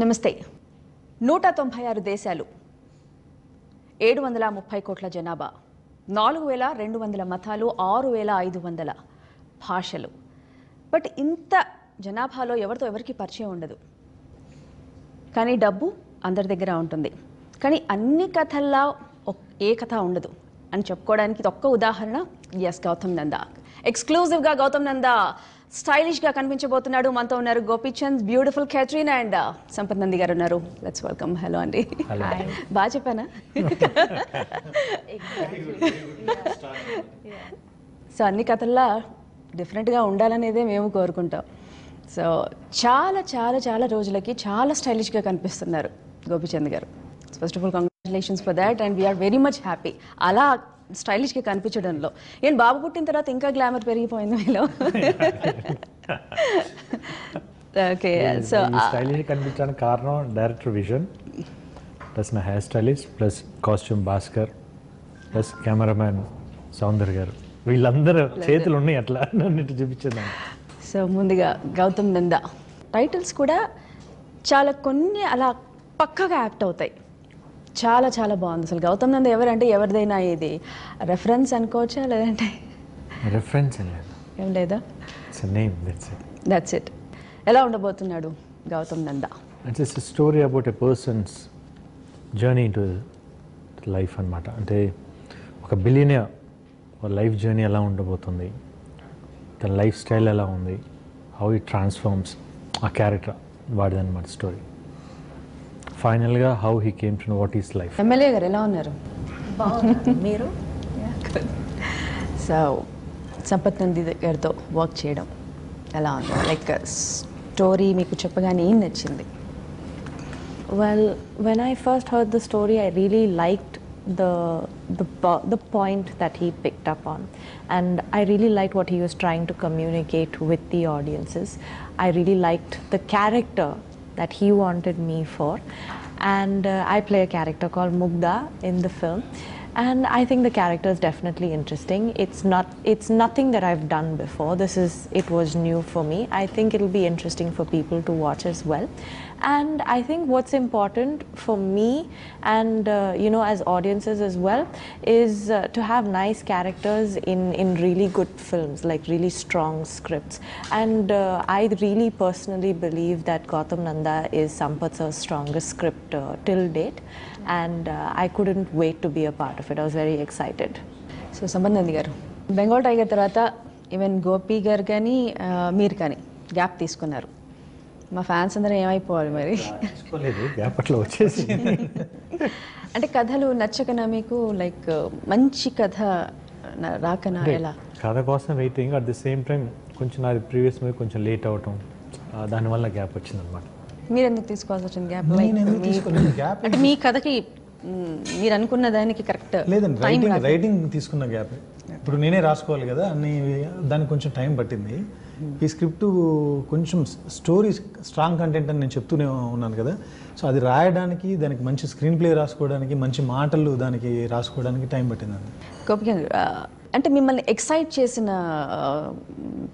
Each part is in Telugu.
నమస్తే. 196 దేశాలు, 730 కోట్ల జనాభా, 4200 మతాలు, 6500 భాషలు. బట్ ఇంత జనాభాలో ఎవరికి పరిచయం ఉండదు. కానీ డబ్బు అందరి దగ్గర ఉంటుంది. కానీ అన్ని కథల్లో ఏ కథ ఉండదు అని చెప్పుకోవడానికి ఒక్క ఉదాహరణ గౌతమ్ నందా. ఎక్స్క్లూజివ్గా గౌతమ్ నందా స్టైలిష్గా కనిపించబోతున్నాడు. మనతో ఉన్నారు Gopichand, beautiful Catherine and Sampath Nandi garu ఉన్నారు. Let's welcome. హలో అండి. బాగా చెప్పానా? సో అన్ని కథల్లో డిఫరెంట్గా ఉండాలనేదే మేము కోరుకుంటాం. సో చాలా చాలా చాలా రోజులకి చాలా స్టైలిష్గా కనిపిస్తున్నారు Gopichand garu. First of all congratulations for that and we're very much happy అలా స్టైలిష్గా కనిపించడంలో. ఏం బాబు పుట్టిన తర్వాత ఇంకా గ్లామర్ పెరిగిపోయింది మీలో? ఓకే. సో స్టైలిష్గా కనిపించడానికి కారణం డైరెక్టర్ విజన్ ప్లస్ నా hair stylist plus costume Bhaskar plus cameraman Soundar గారు, వీళ్ళందరూ చేతులు ఉన్నాయి అట్లా నన్ను చూపించేదాన్ని. సో ముందుగా గౌతమ్ నందా టైటిల్స్ కూడా చాలా కొన్ని అలా పక్కగా యాప్ట్ అవుతాయి. చాలా చాలా బాగుంది. అసలు గౌతమ్ నందా ఎవరంటే ఎవరిదైనా ఇది రెఫరెన్స్ అనుకోవచ్చా, లేదంటే రెఫరెన్స్ ఏం లేదా? That's it. ఎలా ఉండబోతున్నాడు Gautam Nanda? It's a story about a person's journey to life అనమాట. అంటే ఒక బిలియనియర్ లైఫ్ జర్నీ ఎలా ఉండబోతుంది, తన లైఫ్ స్టైల్ ఎలా ఉంది, హౌ ఇట్ ట్రాన్స్ఫార్మ్స్ ఆ క్యారెక్టర్ వాడిదన్నమాట స్టోరీ. ఫైనల్గా how he came to know what is life. MLA గారు ఎలా ఉన్నారు? మీరు? సో సంపత్ నంది గారితో వర్క్ చేయడం ఎలా ఉంది? లైక్ స్టోరీ మీకు చెప్పగానే ఏం నచ్చింది? Well, when I first heard the story, I really liked the point that he picked up on, and I really liked what he was trying to communicate with the audiences. I really liked the character that he wanted me for, and I play a character called Mugdha in the film, and I think the character is definitely interesting. It's nothing that I've done before. It was new for me. I think it'll be interesting for people to watch as well. And I think what's important for me and as audiences as well is to have nice characters in really good films, like really strong scripts. And I really personally believe that Gautam Nanda is Sampath's strongest script till date, and I couldn't wait to be a part of it. I was very excited. So Sampath Nandi గారు, బెంగాల్ టైగర్ తర్వాత ఈవెన్ గోపి గారు కానీ మీరు కానీ గ్యాప్ తీసుకున్నారు. మా ఫ్యాన్స్ అందరూ ఏమైపోవాలి మరి? గ్యాప్ అట్లా వచ్చేసి అంటే కథలు నచ్చకనా మీకు? లైక్ మంచి కథ రాకనా? ఎలా? కథ కోసం waiting, at the same time కొంచెం నాది ప్రీవియస్ మూవీ కొంచెం లేట్ అవటం, దానివల్ల గ్యాప్ వచ్చింది అనమాట. మీరు ఎందుకు తీసుకోవాల్సి వచ్చింది గ్యాప్? అంటే మీ కథకి మీరు అనుకున్న దానికి కరెక్ట్ లేదండి, రైటింగ్ తీసుకున్న గ్యాప్. ఇప్పుడు నేనే రాసుకోవాలి కదా అన్ని, దానికి కొంచెం టైం పట్టింది. ఈ స్క్రిప్ట్ కొంచెం స్టోరీ స్ట్రాంగ్ కంటెంట్ అని నేను చెప్తూనే ఉన్నాను కదా, సో అది రాయడానికి, దానికి మంచి స్క్రీన్ ప్లే రాసుకోవడానికి, మంచి మాటలు దానికి రాసుకోవడానికి టైం పట్టిందండి. గోపి అంటే మిమ్మల్ని ఎక్సైట్ చేసిన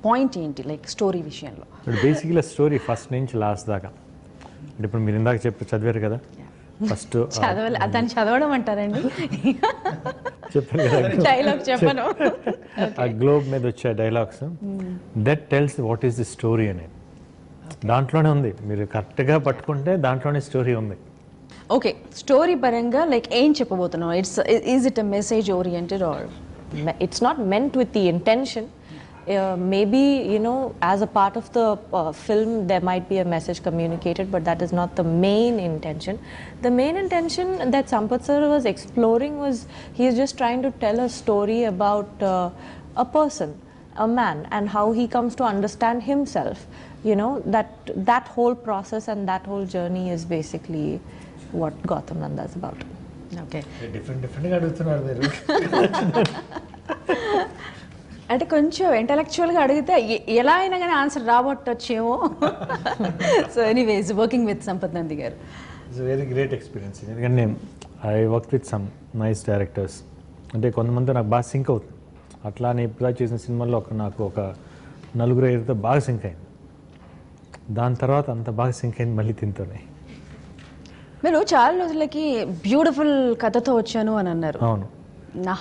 పాయింట్ ఏంటి లైక్ స్టోరీ విషయంలో? బేసిక్గా స్టోరీ ఫస్ట్ నుంచి లాస్ట్ దాకా, అంటే ఇప్పుడు మీరు ఇందాక చదివారు కదా, ఫస్ట్ దాన్ని చదవడం అంటారండి? చెప్పాను కదా, డైలాగ్ చెప్పను. ఆ గ్లోబ్ మీద వచ్చే dialogues, that tells what is the story అనేది దాంట్లోనే ఉంది. మీరు కరెక్ట్గా పట్టుకుంటే దాంట్లోనే స్టోరీ ఉంది. ఓకే, స్టోరీ పరంగా లైక్ ఏం చెప్పబోతున్నాం? Is it a message oriented or it's not meant with the intention? Maybe as a part of the film there might be a message communicated, but that is not the main intention. The main intention that Sampath sir was exploring was he is just trying to tell a story about a person, a man, and how he comes to understand himself. That whole process and that whole journey is basically what Gautam Nanda is about. Okay, డిఫరెంట్గా అడుగుతున్నారు మీరు. అంటే కొంచెం ఇంటలెక్చువల్గా అడిగితే ఎలా అయినా కానీ ఆన్సర్ రాబట్టొచ్చేమో. So anyways, working with Sampath Nandi గారు ఇట్స్ వెరీ గ్రేట్ ఎక్స్పీరియన్స్. ఎందుకంటే I work with some nice directors, అంటే కొంతమంది నాకు బాగా సింక్ అవుతుంది. అట్లా నేను ఇప్పుడు చేసిన సినిమాల్లో నాకు ఒక 4-5 బాగా సింక్ అయింది. దాని తర్వాత అంత బాగా సింక్ అయింది మళ్ళీ తింటూనే. మీరు చాలా రోజులకి బ్యూటిఫుల్ కథతో వచ్చాను అని అన్నారు. అవును. నా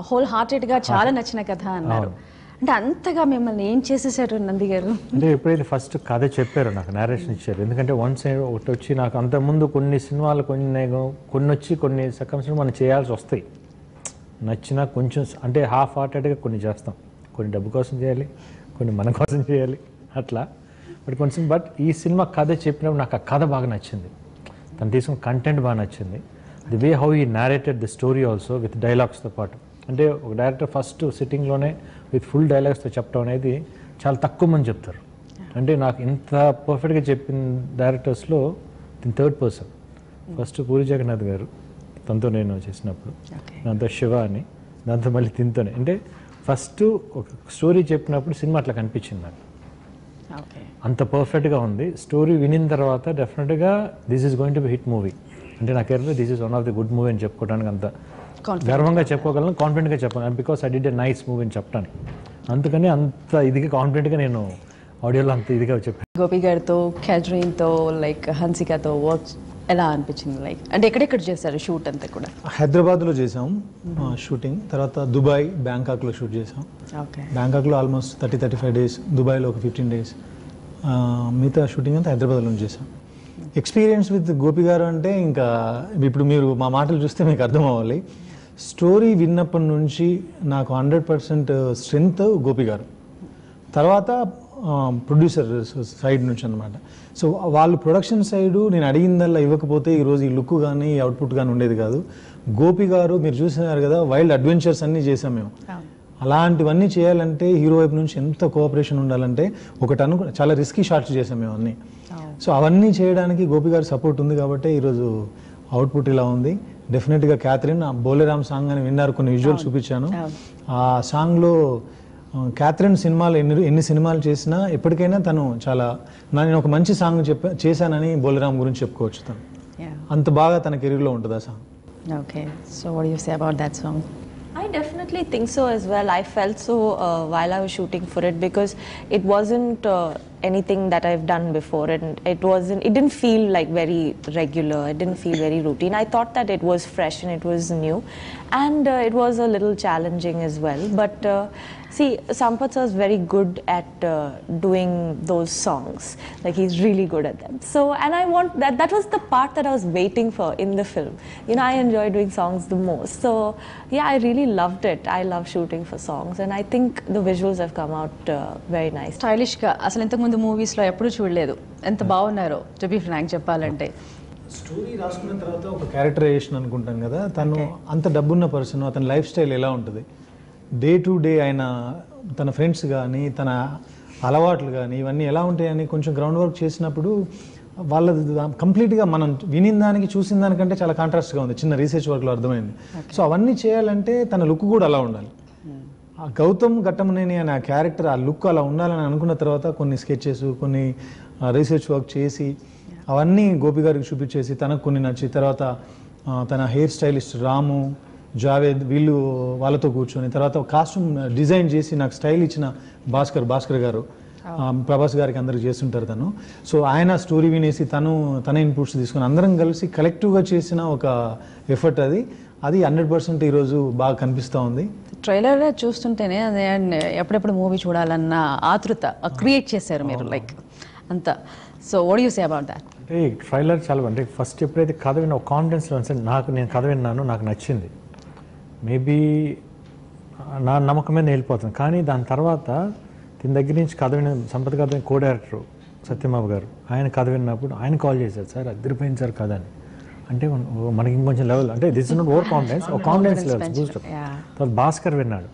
హోల్ హార్టెడ్గా చాలా నచ్చిన కథ అన్నారు. అంటే అంతగా మిమ్మల్ని ఏం చేసేసారు నంది గారు? అంటే ఎప్పుడైతే ఫస్ట్ కథ చెప్పారో నాకు నేరేషన్ ఇచ్చారు. ఎందుకంటే ఒకటి వచ్చి నాకు అంతకుముందు కొన్ని సినిమాలు కొన్ని వచ్చి కొన్ని సర్కమ్స్టెన్సెస్ మనం చేయాల్సి వస్తాయి. నచ్చినా కొంచెం అంటే హాఫ్ హార్టెడ్గా కొన్ని చేస్తాం. కొన్ని డబ్బు కోసం చేయాలి, కొన్ని మన కోసం చేయాలి అట్లా. బట్ ఈ సినిమా కథ చెప్పినప్పుడు నాకు ఆ కథ బాగా నచ్చింది. తను తీసుకున్న కంటెంట్ బాగా నచ్చింది. The way how he narrated the story also with డైలాగ్స్తో పాటు. అంటే ఒక డైరెక్టర్ ఫస్ట్ సిట్టింగ్లోనే విత్ ఫుల్ డైలాగ్స్తో చెప్పడం అనేది చాలా తక్కువ మంది చెప్తారు. అంటే నాకు ఇంత పర్ఫెక్ట్గా చెప్పిన డైరెక్టర్స్లో third person. First Puri Jagannadh garu, తనతో నేను చేసినప్పుడు, దాంతో శివ అని, దాంతో మళ్ళీ తింతోనే. అంటే ఫస్ట్ ఒక స్టోరీ చెప్పినప్పుడు సినిమా అట్లా కనిపించింది నాకు. అంత పర్ఫెక్ట్గా ఉంది. స్టోరీ వినిన తర్వాత డెఫినెట్గా this is going to be hit movie. అంటే నా కెరీర్లో this is one of the good movie అని చెప్పుకోవడానికి అంత గర్వంగా చెప్పుకోగలను, కాన్ఫిడెంట్గా చెప్పాను. Because I did a nice movie అని చెప్పడానికి. అందుకని అంత ఇదిగా కాన్ఫిడెంట్గా నేను ఆడియోలో అంత ఇదిగా చెప్పాను. గోపి గారితో, క్యాథరిన్తో, లైక్ హన్సికతో వర్క్ ఎలా అనిపించింది? లైక్ అంటే ఎక్కడెక్కడ చేశారు షూట్ అంతా కూడా? హైదరాబాద్లో చేసాం షూటింగ్. తర్వాత దుబాయ్, బ్యాంకాక్లో షూట్ చేసాం. బ్యాంకాక్లో ఆల్మోస్ట్ 30-35 days, దుబాయ్లో ఒక 15 days. మిగతా షూటింగ్ అంతా హైదరాబాద్లో చేసాం. ఎక్స్పీరియన్స్ విత్ గోపి గారు అంటే ఇంకా ఇప్పుడు మీరు మా మాటలు చూస్తే మీకు అర్థం అవ్వాలి. స్టోరీ విన్నప్పటి నుంచి నాకు 100% స్ట్రెంగ్త్ గోపి గారు. తర్వాత ప్రొడ్యూసర్ సైడ్ నుంచి అనమాట. సో వాళ్ళు ప్రొడక్షన్ సైడు నేను అడిగిందల్లా ఇవ్వకపోతే ఈరోజు ఈ లుక్ కానీ ఈ అవుట్పుట్ కానీ ఉండేది కాదు. గోపి గారు మీరు చూసినారు కదా, వైల్డ్ అడ్వెంచర్స్ అన్నీ చేసాం మేము. అలాంటివన్నీ చేయాలంటే హీరో వైపు నుంచి ఎంత కోఆపరేషన్ ఉండాలంటే చాలా రిస్కీ షాట్స్ చేసాం మేము అన్నీ. సో అవన్నీ చేయడానికి గోపి గారి సపోర్ట్ ఉంది కాబట్టి ఈరోజు అవుట్పుట్ ఇలా ఉంది. డెఫినెట్గా క్యాథరిన్ బోలేరామ్ సాంగ్ అని విన్నారు, కొన్ని విజువల్స్ చూపించాను. ఆ సాంగ్లో క్యాథరిన్ సినిమాలు ఎన్ని సినిమాలు చేసినా ఎప్పటికైనా తను చాలా నేను ఒక మంచి సాంగ్ చేశానని బోలేరామ్ గురించి చెప్పుకోవచ్చు. తను అంత బాగా తన కెరీర్లో ఉంటుంది ఆ song. Okay, so what do you say about that song? I definitely think so as well. I felt so while I was shooting for it because it wasn't anything that I've done before, and it didn't feel like very regular. It didn't feel very routine. I thought that it was fresh and it was new, and it was a little challenging as well. But see, Sampath sir is very good at doing those songs. Like he's really good at them. So, and I want that was the part that I was waiting for in the film. You know, I enjoy doing songs the most. So, yeah, I really loved it. I love shooting for songs, and I think the visuals have come out very nice. Stylish గా అసలు ఇంతకు ముందు మూవీస్ లో ఎప్పుడూ చూడలేదు. ఎంత బాగున్నారో టు బి ఫ్రాంక్ చెప్పాలంటే. స్టోరీ రాసుకున్న తర్వాత ఒక క్యారెక్టరైజేషన్ అనుకుంటాం కదా, తను అంత డబ్బున్న పర్సన్, అతని లైఫ్ స్టైల్ ఎలా ఉంటుంది, డే టు డే ఆయన తన ఫ్రెండ్స్ కానీ తన అలవాట్లు కానీ ఇవన్నీ ఎలా ఉంటాయని కొంచెం గ్రౌండ్ వర్క్ చేసినప్పుడు వాళ్ళది కంప్లీట్గా మనం వినిన దానికి చూసిన దానికంటే చాలా కాంట్రాస్ట్గా ఉంది. చిన్న రీసెర్చ్ వర్క్లో అర్థమైంది. సో అవన్నీ చేయాలంటే తన లుక్ కూడా అలా ఉండాలి. ఆ గౌతమ్ ఘట్టమనేని అనే ఆ క్యారెక్టర్ ఆ లుక్ అలా ఉండాలని అనుకున్న తర్వాత కొన్ని స్కెచెస్, కొన్ని రీసెర్చ్ వర్క్ చేసి అవన్నీ గోపి గారికి చూపించేసి తనకు కొన్ని నచ్చి తర్వాత తన హెయిర్ స్టైలిస్ట్ రాము, జావేద్ వీళ్ళు వాళ్ళతో కూర్చొని తర్వాత కాస్ట్యూమ్ డిజైన్ చేసి నాకు స్టైల్ ఇచ్చిన భాస్కర్ గారు, ప్రభాస్ గారికి అందరికి చేస్తుంటారు తను. సో ఆయన స్టోరీ వినేసి తన ఇన్పుట్స్ తీసుకుని అందరం కలిసి కలెక్టివ్గా చేసిన ఒక ఎఫర్ట్ అది 100% ఈరోజు బాగా కనిపిస్తూ ఉంది. ట్రైలర్ చూస్తుంటేనే అదే ఎప్పుడెప్పుడు మూవీ చూడాలన్న ఆతృత క్రియేట్ చేశారు మీరు, లైక్ అంతా. So what do you say about that? అంటే ట్రైలర్ చాలా అంటే ఫస్ట్ ఎప్పుడైతే కథ విన్న ఒక కాన్ఫిడెన్స్లో నేను కథ విన్నాను, నాకు నచ్చింది. మేబీ నా నమ్మకం మీద వెళ్ళిపోతుంది. కానీ దాని తర్వాత దీని దగ్గర నుంచి కథ విన్న సంపత్ కథ కో డైరెక్టర్ సత్యబాబు గారు, ఆయన కథ విన్నప్పుడు ఆయన కాల్ చేశారు, సార్ అదిరిపోయింది సార్ కథ అని. అంటే మనకి ఇంకొంచెం లెవెల్ అంటే this is not over confidence, ఒక కాన్ఫిడెన్స్ లెవెల్స్ బూస్ట్. తర్వాత భాస్కర్ విన్నాడు,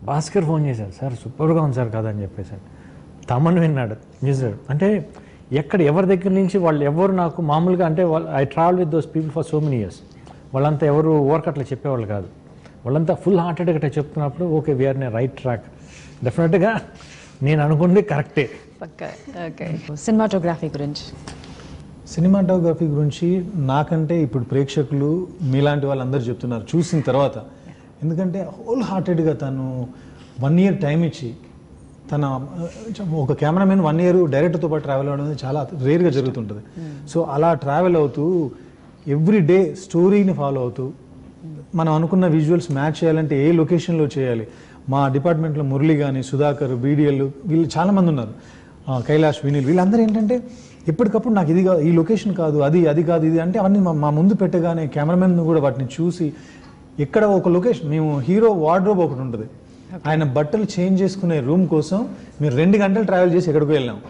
భాస్కర్ ఫోన్ చేశారు, సార్ సూపర్గా ఉంది సార్ కథ అని చెప్పేసి. తమన్ విన్నాడు, మ్యూజిక్. అంటే ఎవరి దగ్గర నుంచి వాళ్ళు ఎవరు నాకు మామూలుగా అంటే I travel with those people for so many years, వాళ్ళంతా ఎవరు వర్క్ అట్లా చెప్పేవాళ్ళు కాదు. వాళ్ళంతా ఫుల్ హార్టెడ్గా చెప్తున్నప్పుడు okay we're in right track. డెఫినెట్గా నేను అనుకుంది కరెక్టే. ఓకే, సినిమాటోగ్రఫీ గురించి నాకంటే ఇప్పుడు ప్రేక్షకులు మీలాంటి వాళ్ళందరూ చెప్తున్నారు చూసిన తర్వాత. ఎందుకంటే హోల్ హార్టెడ్గా తను 1 year టైం ఇచ్చి తన ఒక కెమెరామెన్ 1 year డైరెక్టర్తో పాటు ట్రావెల్ అవ్వడం చాలా రేర్గా జరుగుతుంటుంది. సో అలా ట్రావెల్ అవుతూ ఎవ్రీ డే స్టోరీని ఫాలో అవుతూ మనం అనుకున్న విజువల్స్ మ్యాచ్ చేయాలంటే ఏ లొకేషన్లో చేయాలి. మా డిపార్ట్మెంట్లో మురళి కానీ, సుధాకర్, బీడిఎల్ వీళ్ళు చాలామంది ఉన్నారు, కైలాష్, వినీల్, వీళ్ళందరూ ఏంటంటే ఎప్పటికప్పుడు నాకు ఇది కాదు, ఈ లొకేషన్ కాదు, అది కాదు, ఇది అంటే అవన్నీ మా ముందు పెట్టగానే కెమెరామెన్ కూడా వాటిని చూసి ఎక్కడ ఒక లొకేషన్, మేము హీరో వార్డ్రోబ్ ఒకటి ఉంటుంది, ఆయన బట్టలు చేంజ్ చేసుకునే రూమ్ కోసం మీరు 2 గంటలు ట్రావెల్ చేసి ఎక్కడికి వెళ్ళాం.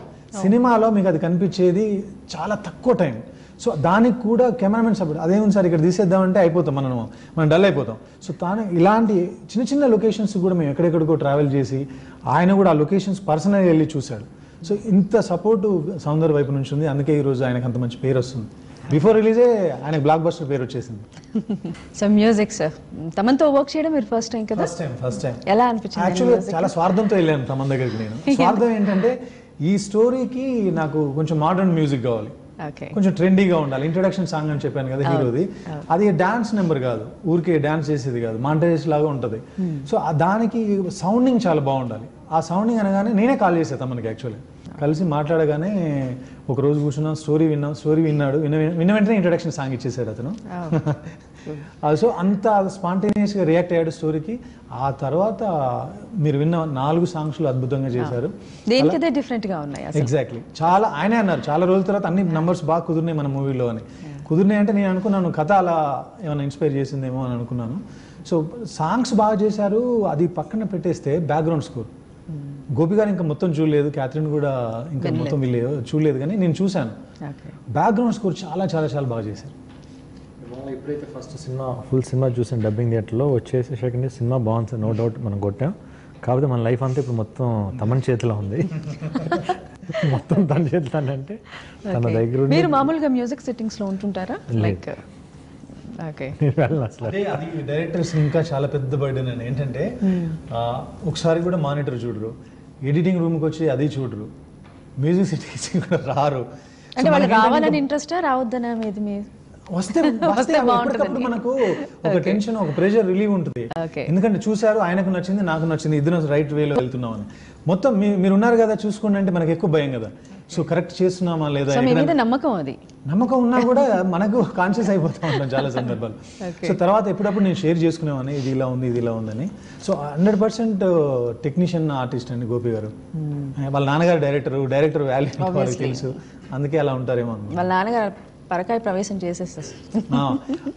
సినిమాలో మీకు అది కనిపించేది చాలా తక్కువ టైం. సో దానికి కూడా కెమెరామెన్ సపోర్ట్, అదేముంది సార్ ఇక్కడ తీసేద్దామంటే అయిపోతాం, మనం డల్ అయిపోతాం. సో తాను ఇలాంటి చిన్న చిన్న లొకేషన్స్ కూడా మేము ఎక్కడెక్కడికో ట్రావెల్ చేసి ఆయన కూడా ఆ లొకేషన్స్ పర్సనల్గా వెళ్ళి చూశాడు. సో ఇంత సపోర్టు సౌందర్య వైపు నుంచి ఉంది, అందుకే ఈరోజు ఆయనకు అంత మంచి పేరు వస్తుంది. బిఫోర్ రిలీజే ఆయనకు బ్లాక్ బస్టర్ పేరు వచ్చేసింది. సో మ్యూజిక్ సార్, తమన్తో వర్క్ చేయడం మీరు ఫస్ట్ టైం కదా? First time. ఎలా అనిపించింది? యాక్చువల్గా చాలా స్వార్థంతో వెళ్ళాను తమన్ దగ్గరికి నేను. స్వార్థం ఏంటంటే ఈ స్టోరీకి నాకు కొంచెం మోడర్న్ మ్యూజిక్ కావాలి, కొంచెం ట్రెండీగా ఉండాలి. ఇంట్రొడక్షన్ సాంగ్ అని చెప్పాను కదా హీరోది, అది డాన్స్ నెంబర్ కాదు, ఊరికే డాన్స్ చేసేది కాదు, మాంటేజ్ లాగా ఉంటుంది. సో దానికి సౌండింగ్ చాలా బాగుండాలి. ఆ సౌండింగ్ అనగానే నేనే కాల్ చేశాను తమకి. యాక్చువల్లీ కలిసి మాట్లాడగానే ఒక రోజు కూర్చున్నాం, స్టోరీ విన్నాడు, విన్న వెంటనే ఇంట్రొడక్షన్ సాంగ్ ఇచ్చేసాడు అతను. సో అంత స్పాంటేనియస్గా రియాక్ట్ అయ్యాడు స్టోరీకి. ఆ తర్వాత మీరు విన్న 4 సాంగ్స్లో అద్భుతంగా చేశారు. డిఫరెంట్గా ఉన్నాయి ఎగ్జాక్ట్లీ. చాలా ఆయనే అన్నారు చాలా రోజుల తర్వాత అన్ని నంబర్స్ బాగా కుదిరినాయి మన మూవీలో అని. కుదిరినాయి అంటే నేను అనుకున్నాను కథ అలా ఏమైనా ఇన్స్పైర్ చేసిందేమో అని అనుకున్నాను. సో సాంగ్స్ బాగా చేశారు. అది పక్కన పెట్టేస్తే బ్యాక్గ్రౌండ్ స్కోర్ గోపి గారు ఇంకా మొత్తం చూడలేదు, క్యాథరిన్ కూడా ఇంకా మొత్తం వీళ్ళు చూడలేదు, కానీ నేను చూశాను. బ్యాక్గ్రౌండ్ స్కోర్ చాలా చాలా చాలా బాగా చేశారు. ఎప్పుడైతే ఫస్ట్ ఫుల్ సినిమా చూసాను డబ్బింగ్ థియేటర్లో, వచ్చేసేసరికి సినిమా బాగుంది, నో డౌట్ మనం కొట్టాం. కాకపోతే మన లైఫ్ అంతా ఇప్పుడు మొత్తం తమన్ చేతిలో ఉంది. మొత్తం తన చేతిలో అంటే తన దగ్గర. మీరు మామూలుగా మ్యూజిక్ సెట్టింగ్స్లో ఉంటుంటారా? లైక్ అదే అది డైరెక్టర్స్ ఇంకా చాలా పెద్ద బర్డెన్ అని ఏంటంటే ఒకసారి కూడా మానిటర్ చూడరు, ఎడిటింగ్ రూమ్కి వచ్చి అది చూడరు, మ్యూజిక్ సెట్టింగ్స్ కూడా రారు. అంటే వాళ్ళు రావాలని ఇంట్రెస్టా రావద్దనా? వస్తే అప్పటికప్పుడు మనకు ఒక టెన్షన్, ఒక ప్రెషర్ రిలీవ్ ఉంటుంది. ఎందుకంటే చూసారు, ఆయనకు నచ్చింది, నాకు నచ్చింది, ఇద్దరు రైట్ వేలో వెళ్తున్నాం అని. మొత్తం మీరు ఉన్నారు కదా చూసుకోండి అంటే మనకు ఎక్కువ భయం కదా. సో కరెక్ట్ చేస్తున్నామా లేదా నమ్మకం, అది నమ్మకం ఉన్నా కూడా మనకు కాన్షియస్ అయిపోతూ ఉంటాం చాలా సందర్భాలు. సో తర్వాత ఎప్పుడప్పుడు నేను షేర్ చేసుకునేవాడిని, ఇది ఇలా ఉంది, ఇది ఇలా ఉందని. సో 100% టెక్నీషియన్ ఆర్టిస్ట్ అండి గోపి గారు. వాళ్ళ నాన్నగారు డైరెక్టర్ వాల్యూ వాళ్ళకి తెలుసు, అందుకే అలా ఉంటారేమో. వాళ్ళ నాన్నగారు పరకాయ ప్రవేశం చేసేస్తారు.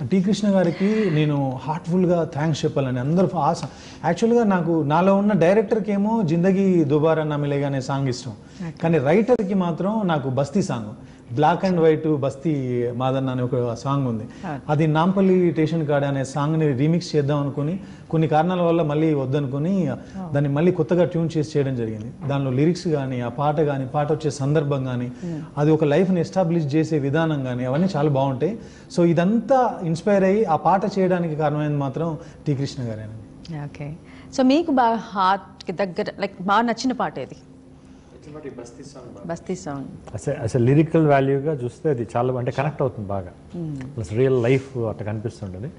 టి కృష్ణ గారికి నేను హార్ట్ఫుల్గా థ్యాంక్స్ చెప్పాలని అందరూ ఆశ. యాక్చువల్గా నాలో ఉన్న డైరెక్టర్కి ఏమో జిందగీ దుబారా నా మిలేగా అనే సాంగ్ ఇష్టం, కానీ రైటర్కి మాత్రం నాకు బస్తీ సాంగ్, బ్లాక్ అండ్ వైట్ బస్తీ మాదన్న అనే ఒక సాంగ్ ఉంది. అది నాంపల్లి స్టేషన్ కాడ అనే సాంగ్ని రీమిక్స్ చేద్దాం అనుకుని కొన్ని కారణాల వల్ల మళ్ళీ వద్దనుకుని దాన్ని మళ్ళీ కొత్తగా ట్యూన్ చేసి చేయడం జరిగింది. దానిలో లిరిక్స్ కానీ, ఆ పాట కానీ, పాట వచ్చే సందర్భం కానీ, అది ఒక లైఫ్ని ఎస్టాబ్లిష్ చేసే విధానం కానీ అవన్నీ చాలా బాగుంటాయి. సో ఇదంతా ఇన్స్పైర్ అయ్యి ఆ పాట చేయడానికి కారణమైంది మాత్రం టి కృష్ణ గారేనండి. ఓకే. సో మీకు బాగా హార్ట్కి దగ్గర లైక్ బాగా నచ్చిన పాట ఏది? బస్తీ సాంగ్ అసలు లిరికల్ వాల్యూగా చూస్తే అది చాలా అంటే కనెక్ట్ అవుతుంది బాగా, ప్లస్ రియల్ లైఫ్ అట్లా కనిపిస్తుంటుంది.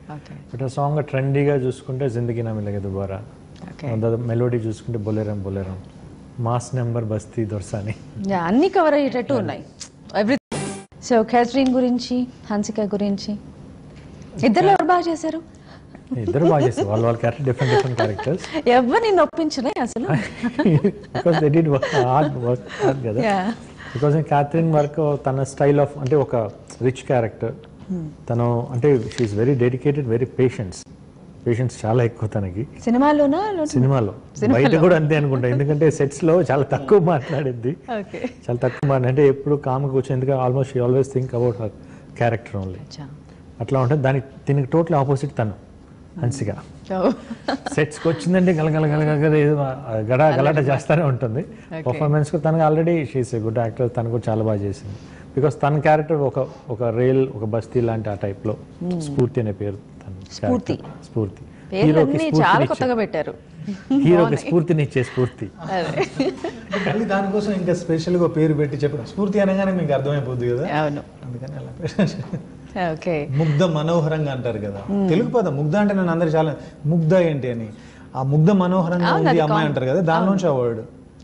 బట్ ఆ సాంగ్ ట్రెండీగా చూసుకుంటే జిందగీ నా మిలేగా దుబారా, మెలోడీ చూసుకుంటే బొలేరం మాస్ నెంబర్ బస్తీ దొర్సాని, అన్ని కవర్ అయ్యేటట్టు ఉన్నాయి ఎవ్రీథింగ్. సో క్యాథరిన్ గురించి, హన్సిక గురించి, ఇద్దరు ఎవరు బాగా చేశారు? ఇద్దరు బాగా చేస్తారు, వాళ్ళ క్యారెక్టర్ డిఫరెంట్ క్యారెక్టర్స్. ఎవరిని నొప్పించలే అసలు, because they did hard work కదా. బికాస్ క్యాథరిన్ వర్క్ తన స్టైల్ ఆఫ్ అంటే ఒక రిచ్ క్యారెక్టర్, తను అంటే she's very dedicated, very patience చాలా ఎక్కువ తనకి. సినిమాలో బయట కూడా అంతే అనుకుంటా, ఎందుకంటే సెట్స్ లో చాలా తక్కువ మాట్లాడిద్ది, చాలా తక్కువ అంటే ఎప్పుడు కామ్గా కూర్చొని, ఎందుకంటే almost she always think about her character only. అట్లా ఉంటుంది. దీనికి టోటల్ ఆపోజిట్ తను హన్సిక. సెట్స్కి వచ్చిందంటే గలాట చేస్తూనే ఉంటుంది. పర్ఫార్మెన్స్ కూడా తనకు already she's a good actor, తను కూడా చాలా బాగా చేసింది. బికాస్ తన క్యారెక్టర్ ఒక రైల్, ఒక బస్తీ లాంటి ఆ టైప్లో. స్ఫూర్తి అనే పేరు స్ఫూర్తి. హీరోకి స్ఫూర్తినిచ్చే స్ఫూర్తి. మళ్ళీ దానికోసం ఇంకా స్పెషల్గా పేరు పెట్టి చెప్పడం, స్ఫూర్తి అనగానే మీకు అర్థమైపోద్ది కదా, అందుకని అలా ముగ్ధ మనోహరంగా అంటారు కదా తెలుగు పదం. ముగ్ధ అంటే నన్ను అందరు చాలా ముగ్ధ ఏంటి అని, ఆ ముగ్ధ మనోహరంగా ఉంది అమ్మాయి అంటారు కదా, దానిలోంచి ఆ వర్డ్.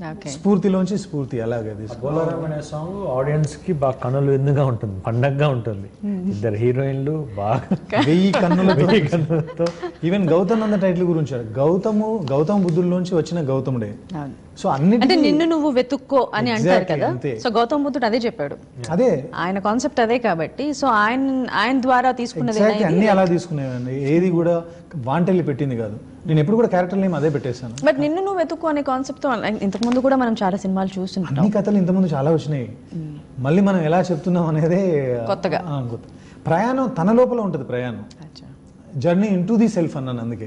ఓకే. స్ఫూర్తిలోంచి స్ఫూర్తి అలాగే తీసుకు బోలారం అనే సాంగ్ ఆడియన్స్కి బాగా కనులు ఎందుగా ఉంటుంది, పండగగా ఉంటుంది. ఇద్దరు హీరోయిన్లు బాగా 1000 కన్నులతో కన్నులతో. ఈవెన్ గౌతమ్ అన్న టైటిల్ గురించి గౌతమ్ బుద్ధుల్లోంచి వచ్చిన గౌతముడే. అవును. సో అన్నిటి అంటే నిన్ను నువ్వు వెతుక్కో అని అంటారు Exactly, కదా. అంతే. సో గౌతమ్ బుద్ధుడు అదే చెప్పాడు, అదే ఆయన కాన్సెప్ట్ అదే కాబట్టి. సో ఆయన ద్వారా తీసుకున్నది ఎగ్జాక్ట్లీ అన్ని అలా తీసుకునేవండి. ఏది కూడా వాంటెల్లి పెట్టింది కాదు. నేను ఎప్పుడు కూడా క్యారెక్టర్ నేమ్ అదే పెట్టేశాను. బట్ నిన్ను నువ్వు వెతుక్కో అనే కాన్సెప్ట్ తో ఇంతకు ముందు కూడా మనం చాలా సినిమాలు చూస్తుంటాం. అన్ని కథలు ఇంతకుముందు చాలా వచ్చినాయి. మళ్ళీ మనం ఎలా చెప్తున్నాం అనేదే కొత్తగా. కొత్త ప్రయాణం తన లోపల ఉంటుంది. ప్రయాణం జర్నీ ఇంటూ ది సెల్ఫ్ అన్నాను. అందుకే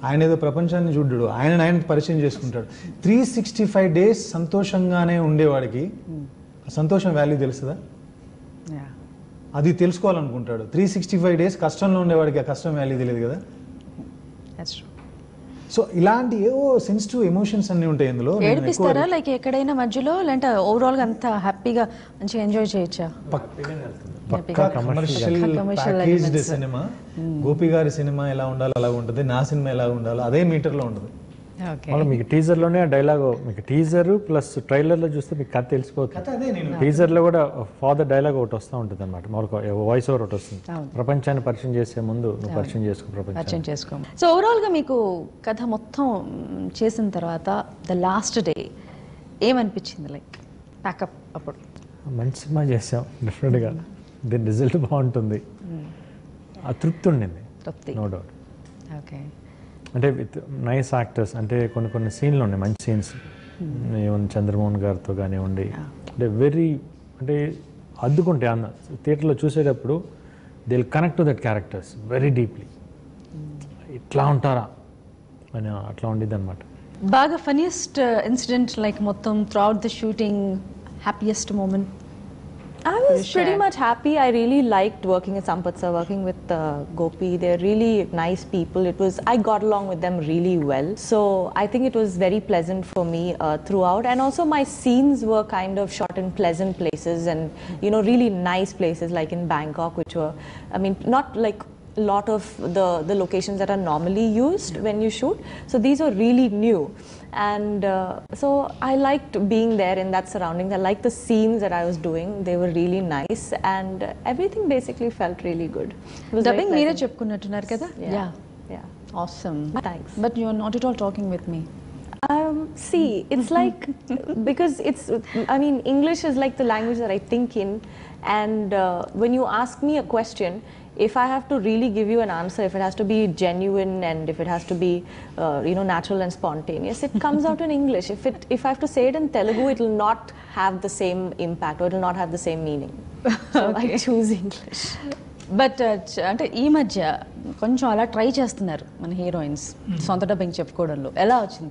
ఆయన ఏదో ప్రపంచాన్ని చూడ్డాడు, ఆయన పరిచయం చేసుకుంటాడు. 365 days సంతోషంగానే ఉండేవాడికి సంతోషం వాల్యూ తెలుస్తుందా? అది తెలుసుకోవాలనుకుంటాడు. 365 days కష్టంలో ఉండేవాడికి ఆ కష్టం వాల్యూ తెలియదు కదా. సో ఇలాంటి ఏవో సెన్సిటివ్ ఎమోషన్స్ అన్ని ఉంటాయి ఇందులో. ఏడిపిస్తారా లైక్ ఎక్కడైనా మధ్యలో, లేదంటే ఓవరాల్ గా అంత హ్యాపీగా మంచిగా ఎంజాయ్ చేయొచ్చా? పక్కా కమర్షియల్ ప్యాకేజ్డ్ సినిమా. గోపి గారి సినిమా ఎలా ఉండాలో అలా ఉంటుంది, నా సినిమా ఎలా ఉండాలో అదే మీటర్లో ఉంటుంది. మళ్ళీ మీకు టీజర్లోనే ఆ డైలాగ్, మీకు టీజర్ ప్లస్ ట్రైలర్లో చూస్తే మీకు కథ తెలిసిపోతుంది. టీజర్లో కూడా ఫాదర్ డైలాగ్ ఒకటి వస్తూ ఉంటుంది అనమాట. మామూలుగా వాయిస్ ఓవర్ ఒకటి వస్తుంది. ప్రపంచాన్ని పరిచయం చేసే ముందు నువ్వు పరిచయం చేసుకో. సో ఓవరాల్ గా మీకు కథ మొత్తం చేసిన తర్వాత ద లాస్ట్ డే ఏమనిపించింది? లైక్ ప్యాకప్ అప్పుడు మంచి సినిమా చేసాం డెఫినెట్గా, దీని రిజల్ట్ బాగుంటుంది, ఆ తృప్తి ఉండింది, నో డౌట్. ఓకే. అంటే విత్ నైస్ యాక్టర్స్, అంటే కొన్ని సీన్లు ఉన్నాయి మంచి సీన్స్, ఈవెన్ చంద్రమోహన్ గారితో కానివ్వండి. అంటే అంటే అద్దుకుంటే అన్న థియేటర్లో చూసేటప్పుడు they will connect to that characters very deeply. ఇట్లా ఉంటారా అని అట్లా ఉండేది అనమాట. బాగా ఫన్నీయెస్ట్ ఇన్సిడెంట్ లైక్ మొత్తం throughout the shooting, happiest moment? I was pretty much happy. I really liked working with Sampath sir, working with Gopi. They're really nice people. I got along with them really well. So I think it was very pleasant for me throughout. And also my scenes were kind of shot in pleasant places and, really nice places like in Bangkok, which were, not like a lot of the locations that are normally used when you shoot. So these are really new. And so I liked being there in that surroundings. I liked the scenes that I was doing. They were really nice and everything basically felt really good. Dubbing meere cheptunnattunaru kada? Yeah. Awesome. Thanks. But you are not at all talking with me. See, it's like, because English is like the language that I think in, and when you ask me a question, if I have to really give you an answer, if it has to be genuine and if it has to be, natural and spontaneous, it comes out in English. If I have to say it in Telugu, it will not have the same impact or it will not have the same meaning. So I choose English. But అంటే ఈ మధ్య కొంచెం అలా ట్రై చేస్తున్నారు మన హీరోయిన్స్ సొంత డబ్బింగ్ చెప్పుకోవడంలో. ఎలా వచ్చింది?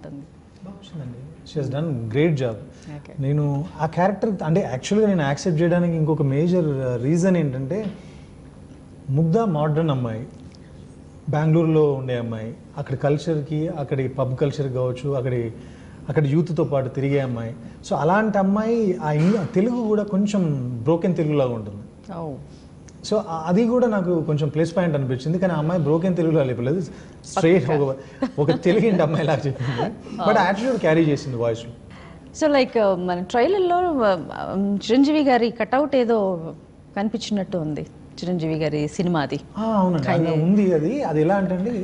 బాగుందండి. She has done great job. నేను ఆ క్యారెక్టర్ అంటే యాక్చువల్గా నేను యాక్సెప్ట్ చేయడానికి ఇంకొక మేజర్ రీజన్ ఏంటంటే, ముగ్ధ మోడర్న్ అమ్మాయి, బెంగళూరులో ఉండే అమ్మాయి, అక్కడి కల్చర్కి, అక్కడి పబ్ కల్చర్ కావచ్చు, అక్కడి యూత్తో పాటు తిరిగే అమ్మాయి. సో అలాంటి అమ్మాయి తెలుగు కూడా కొంచెం బ్రోకెన్ తెలుగులాగా ఉంటుంది. సో అది కూడా నాకు కొంచెం ప్లస్ పాయింట్ అనిపించింది. కానీ ఆ అమ్మాయి బ్రోకెన్ తెలుగులో లేపలేదు, స్ట్రైట్ ఒక తెలుగింటి అమ్మాయి లాగా చెప్పింది. బట్ యాటిట్యూడ్ క్యారీ చేసింది వాయిస్లో. సో లైక్ మన ట్రైలర్లో చిరంజీవి గారి కట్అవుట్ ఏదో కనిపించినట్టు ఉంది, చిరంజీవి గారి సినిమాది. అవునండి, ఉంది. అది ఎలా అంటే అండి,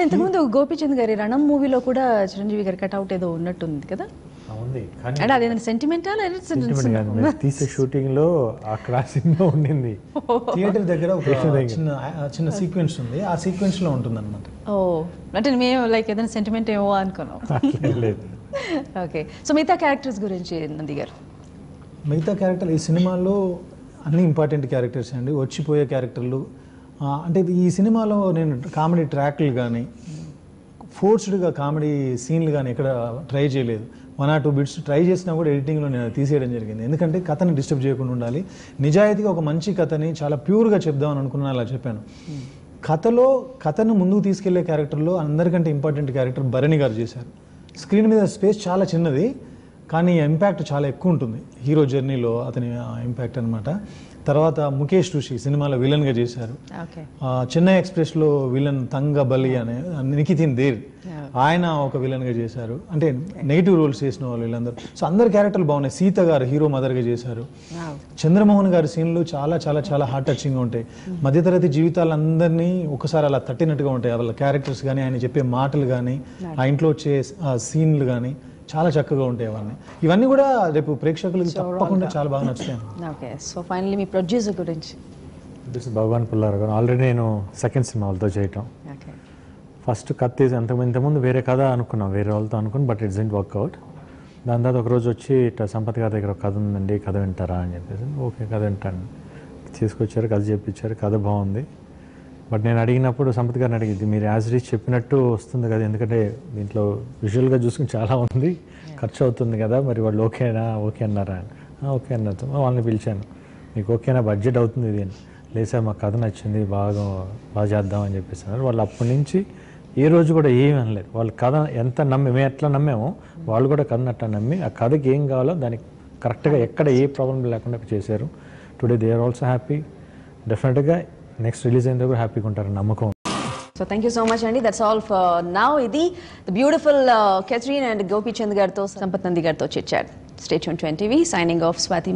ఇంతకుముందు గోపీచంద్ గారి రణం మూవీలో కూడా చిరంజీవి గారి కట్అవుట్ ఏదో ఉన్నట్టుంది కదా. అంటే అదేదైనా సెంటిమెంటా తీసే షూటింగ్ లో అక్కడ సినిమా ఉండింది. థియేటర్ దగ్గర ఒక చిన్న సీక్వెన్స్ ఉంది, ఆ సీక్వెన్స్ లో ఉంటుంది అనమాట. ఓ, అంటే మేము లైక్ ఏదైనా సెంటిమెంట్ ఏమో అనుకున్నాం. ఓకే. సో మిగతా క్యారెక్టర్స్ గురించి నంది గారు? మిగతా క్యారెక్టర్ ఈ సినిమాలో అన్ని ఇంపార్టెంట్ క్యారెక్టర్స్ అండి, వచ్చిపోయే క్యారెక్టర్లు. అంటే ఈ సినిమాలో నేను కామెడీ ట్రాక్లు కానీ ఫోర్స్డ్గా కామెడీ సీన్లు కానీ ఎక్కడ ట్రై చేయలేదు. 1 or 2 bits ట్రై చేసినా కూడా ఎడిటింగ్లో నేను తీసేయడం జరిగింది. ఎందుకంటే కథని డిస్టర్బ్ చేయకుండా ఉండాలి. నిజాయితీగా ఒక మంచి కథని చాలా ప్యూర్గా చెప్దామని అనుకున్నాను, అలా చెప్పాను. కథను ముందుకు తీసుకెళ్లే క్యారెక్టర్లో అందరికంటే ఇంపార్టెంట్ క్యారెక్టర్ భరణి గారు చేశారు. స్క్రీన్ మీద స్పేస్ చాలా చిన్నది, కానీ ఇంపాక్ట్ చాలా ఎక్కువ ఉంటుంది హీరో జర్నీలో అతని ఇంపాక్ట్ అనమాట. తర్వాత ముఖేష్ ఋషి సినిమాలో విలన్గా చేశారు. ఓకే. చెన్నై ఎక్స్ప్రెస్లో విలన్ తంగ బలి అనే నిఖితిన్ దేర్ ఆయన ఒక విలన్గా చేశారు. అంటే నెగిటివ్ రోల్స్ చేసిన వాళ్ళు వీళ్ళందరూ. సో అందరు క్యారెక్టర్లు బాగున్నాయి. సీత గారు హీరో మదర్గా చేశారు. చంద్రమోహన్ గారి సీన్లు చాలా చాలా చాలా హార్ట్ టచింగ్గా ఉంటాయి. మధ్యతరగతి జీవితాలందరినీ ఒకసారి అలా తట్టినట్టుగా ఉంటాయి. వాళ్ళ క్యారెక్టర్స్ కానీ, ఆయన చెప్పే మాటలు కానీ, ఆ ఇంట్లో వచ్చే సీన్లు కానీ చాలా చక్కగా ఉంటాయి. ఇవన్నీ కూడా రేపు ప్రేక్షకులకు తప్పకుండా చాలా బాగా నచ్చుతాయి. ఓకే. సో ఫైనల్లీ మీ ప్రొడ్యూసర్ గురించి. దిస్ భగవాన్ పుల్లారావు గారు. ఆల్రెడీ నేను సెకండ్ సినిమా వాళ్ళతో చేయటం. ఓకే. ఫస్ట్ కథ తీసి ఇంతకుముందు వేరే కథ అనుకున్నాం, వేరే వాళ్ళతో అనుకుని, బట్ ఇట్స్ డింట్ వర్క్అవుట్. దాని తర్వాత ఒకరోజు వచ్చి ఇట్లా సంపత్ గారి దగ్గర ఒక కథ ఉందండి, కథ వింటారా అని చెప్పేసి, ఓకే కథ వింటాను. తీసుకొచ్చారు, కథ చెప్పించారు, కథ బాగుంది. బట్ నేను అడిగినప్పుడు సంపత్ గారిని అడిగింది, మీరు యాజ్ రీచ్ చెప్పినట్టు వస్తుంది కదా, ఎందుకంటే దీంట్లో విజువల్గా చూసుకుని చాలా ఉంది, ఖర్చు అవుతుంది కదా, మరి వాళ్ళు ఓకేనా, ఓకే అన్నారా అని. ఓకే అన్నారు. వాళ్ళని పిలిచాను, మీకు ఓకేనా, బడ్జెట్ అవుతుంది ఇది అని. లేదు సార్ మాకు కథ నచ్చింది, బాగా చేద్దామని చెప్పేస్తున్నారు. వాళ్ళు అప్పటి నుంచి ఏ రోజు కూడా ఏమి అనలేదు. వాళ్ళు కథ ఎంత మేము ఎట్లా నమ్మామో వాళ్ళు కూడా కథను అట్లా నమ్మి ఆ కథకి ఏం కావాలో దానికి కరెక్ట్గా ఎక్కడ ఏ ప్రాబ్లం లేకుండా చేశారు. Today they are also happy. డెఫినెట్గా నెక్స్ట్ రిలీజ్ అయిన దగ్గర హ్యాపీగా ఉంటారని నమ్మకం. So thank you so much అండి. That's all for now. ఇది the beautiful Catherine and Gopichand గారితో, సంపత్ నంది గారితో chit chat. Stay tune to NTV. Signing off Swathi.